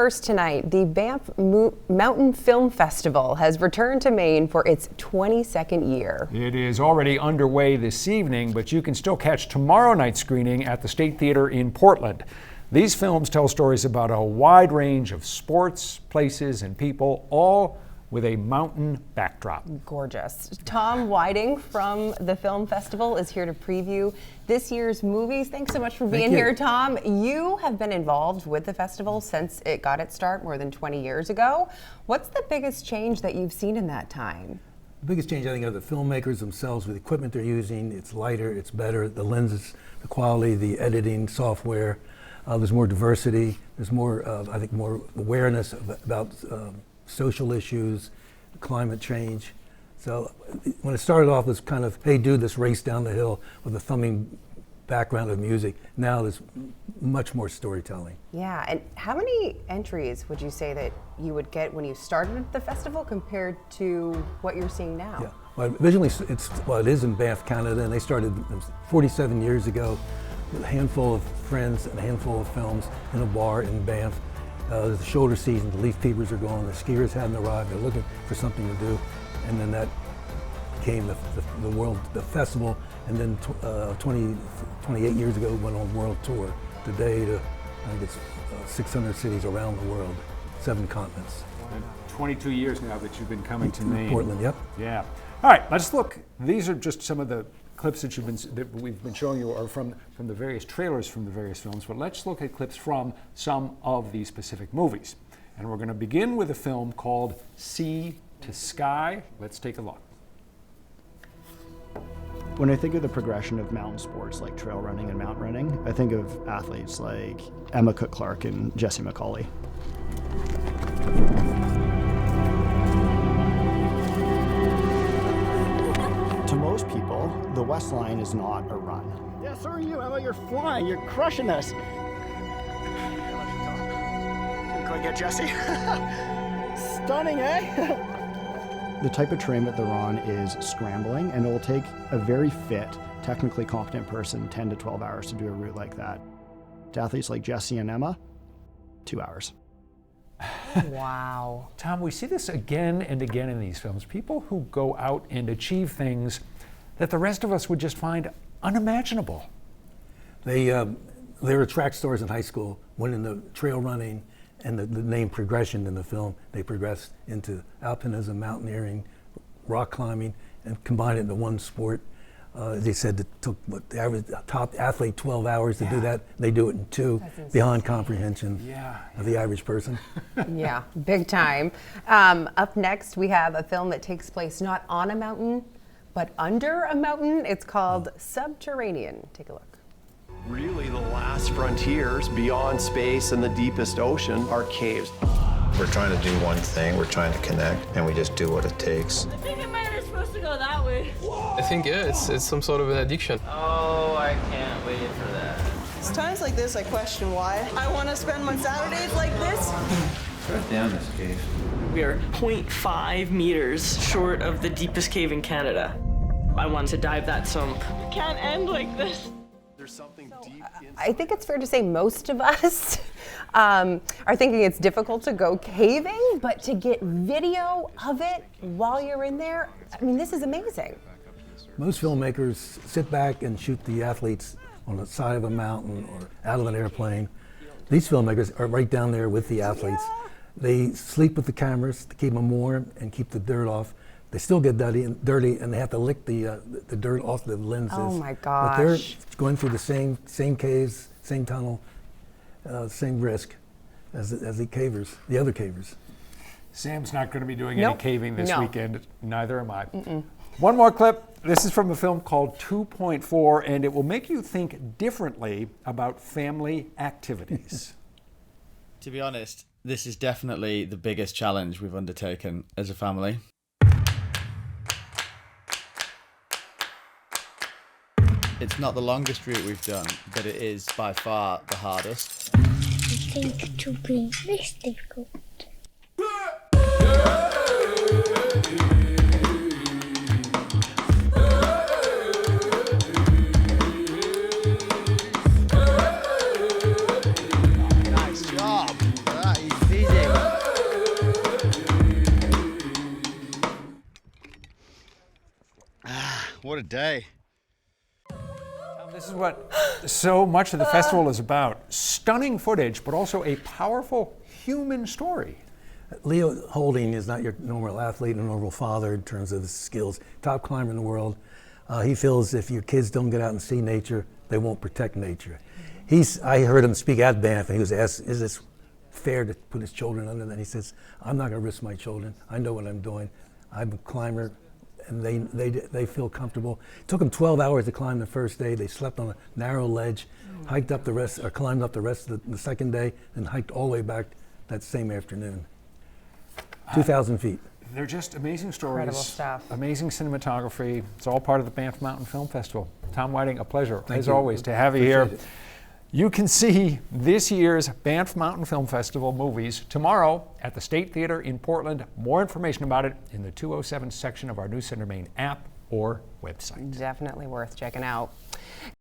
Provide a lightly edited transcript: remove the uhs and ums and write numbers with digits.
First tonight, the Banff Mountain Film Festival has returned to Maine for its 22nd year. It is already underway this evening, but you can still catch tomorrow night's screening at the State Theater in Portland. These films tell stories about a wide range of sports, places, and people, all with a mountain backdrop. Gorgeous. Tom Whiting from the film festival is here to preview this year's movies. Thanks so much for being here, Tom. You have been involved with the festival since it got its start more than 20 years ago. What's the biggest change that you've seen in that time? The biggest change, I think, are the filmmakers themselves with the equipment they're using. It's lighter, it's better, the lenses, the quality, the editing software. There's more diversity. There's more, I think, more awareness about social issues, climate change. So when it started off as kind of, hey dude, let's race down the hill with a thumbing background of music, now there's much more storytelling. Yeah, and how many entries would you say that you would get when you started the festival compared to what you're seeing now? Yeah, well, originally it is in Banff, Canada, and they started 47 years ago with a handful of friends and a handful of films in a bar in Banff. It's the shoulder season, the leaf peepers are going, the skiers hadn't arrived, they're looking for something to do, and then that became the festival, and then 28 years ago went on world tour. Today to, I think it's 600 cities around the world, 7 continents. And 22 years now that you've been coming to Maine. Portland, yep. Yeah. All right, let's look. These are just some of the clips that we've been showing you are from the various trailers from the various films, but let's look at clips from some of these specific movies. And we're going to begin with a film called Sea to Sky. Let's take a look. When I think of the progression of mountain sports like trail running and mountain running, I think of athletes like Emma Cook-Clark and Jessie McCauley. To most people, the West Line is not a run. Yeah, so are you, Emma. You're flying. You're crushing this. Didn't quite get Jessie. Stunning, eh? The type of terrain that they're on is scrambling, and it will take a very fit, technically competent person 10 to 12 hours to do a route like that. To athletes like Jessie and Emma, 2 hours. Wow. Tom, we see this again and again in these films. People who go out and achieve things that the rest of us would just find unimaginable. They were track stars in high school, went into trail running, and the name progression in the film, they progressed into alpinism, mountaineering, rock climbing, and combined it into one sport. They said it took the average top athlete 12 hours to do that. They do it in 2, beyond comprehension of the average person. Yeah, big time. Up next, we have a film that takes place not on a mountain, but under a mountain. It's called Subterranean. Take a look. Really, the last frontiers beyond space and the deepest ocean are caves. We're trying to do one thing, we're trying to connect, and we just do what it takes. I think it might have supposed to go that way. I think, yeah, it's some sort of an addiction. Oh, I can't wait for that. It's times like this I question why I want to spend my Saturdays like this. Shut down this cave. We are 0.5 meters short of the deepest cave in Canada. I want to dive that sump. It can't end like this. There's something deep inside. I think it's fair to say most of us are thinking it's difficult to go caving, but to get video of it while you're in there, I mean, this is amazing. Most filmmakers sit back and shoot the athletes on the side of a mountain or out of an airplane. These filmmakers are right down there with the athletes. They sleep with the cameras to keep them warm and keep the dirt off. They still get dirty, and they have to lick the dirt off the lenses. Oh my gosh. But they're going through the same caves, same tunnel, same risk as the cavers, the other cavers. Sam's not going to be doing any caving this No. weekend. Neither am I. One more clip. This is from a film called 2.4, and it will make you think differently about family activities. To be honest, this is definitely the biggest challenge we've undertaken as a family. It's not the longest route we've done, but it is by far the hardest. I think to be this difficult. Nice job. a day. This is what so much of the festival is about. Stunning footage, but also a powerful human story. Leo Holding is not your normal athlete or normal father in terms of his skills. Top climber in the world. He feels if your kids don't get out and see nature, they won't protect nature. I heard him speak at Banff, and he was asked, is this fair to put his children under that? He says, I'm not going to risk my children. I know what I'm doing. I'm a climber, and they feel comfortable. It took them 12 hours to climb the first day. They slept on a narrow ledge, hiked up the rest, or climbed up the rest of the second day, and hiked all the way back that same afternoon. 2,000 feet. They're just amazing stories. Incredible stuff. Amazing cinematography. It's all part of the Banff Mountain Film Festival. Tom Whiting, a pleasure, Thank as you. always, to have you here. Appreciate it. You can see this year's Banff Mountain Film Festival movies tomorrow at the State Theater in Portland. More information about it in the 207 section of our News Center Maine app or website. Definitely worth checking out.